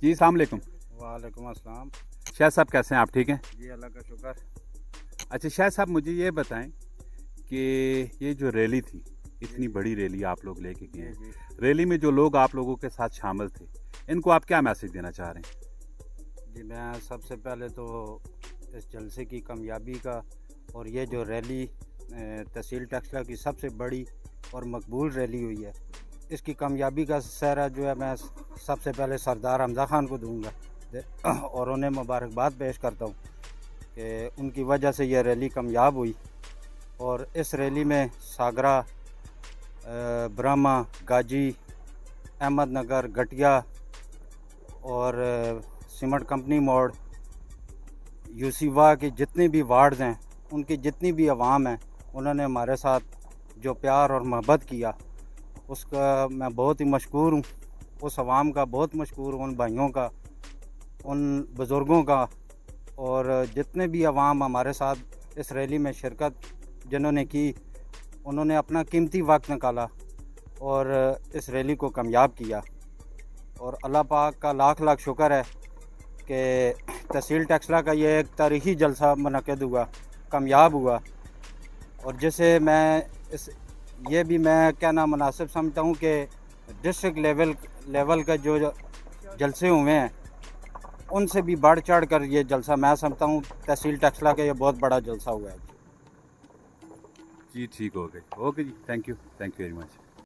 جی السلام علیکم. وعلیکم السلام. شاہد صاحب کیسے ہیں آپ؟ ٹھیک ہیں؟ جی اللہ کا شکر. اچھا شاہد صاحب مجھے یہ بتائیں کہ یہ جو ریلی تھی اتنی بڑی ریلی آپ لوگ لے کے گئے ہیں, جی ریلی میں جو لوگ آپ لوگوں کے ساتھ شامل تھے ان کو آپ کیا میسج دینا چاہ رہے ہیں؟ جی میں سب سے پہلے تو اس جلسے کی کامیابی کا اور یہ جو ریلی تحصیل ٹیکسلا کی سب سے بڑی اور مقبول ریلی ہوئی ہے, اس کی کامیابی کا سہرا جو ہے میں سب سے پہلے سردار حمزہ خان کو دوں گا اور انہیں مبارکباد پیش کرتا ہوں کہ ان کی وجہ سے یہ ریلی کامیاب ہوئی. اور اس ریلی میں ساگرا, برہما, گاجی, احمد نگر, گٹیا اور سیمنٹ کمپنی موڑ, یوسی واہ کے جتنے بھی وارڈز ہیں ان کی جتنی بھی عوام ہیں انہوں نے ہمارے ساتھ جو پیار اور محبت کیا اس کا میں بہت ہی مشکور ہوں. اس عوام کا بہت مشکور ہوں, ان بھائیوں کا, ان بزرگوں کا, اور جتنے بھی عوام ہمارے ساتھ اس ریلی میں شرکت جنہوں نے کی انہوں نے اپنا قیمتی وقت نکالا اور اس ریلی کو کامیاب کیا. اور اللہ پاک کا لاکھ لاکھ شکر ہے کہ تحصیل ٹیکسلا کا یہ ایک تاریخی جلسہ منعقد ہوا, کامیاب ہوا. اور جسے میں یہ بھی میں کہنا مناسب سمجھتا ہوں کہ ڈسٹرکٹ لیول کا جو جلسے ہوئے ہیں ان سے بھی بڑھ چڑھ کر یہ جلسہ میں سمجھتا ہوں تحصیل ٹیکسلا کا یہ بہت بڑا جلسہ ہوا ہے. جی ٹھیک ہو گئی. اوکے جی, تھینک یو ویری مچ.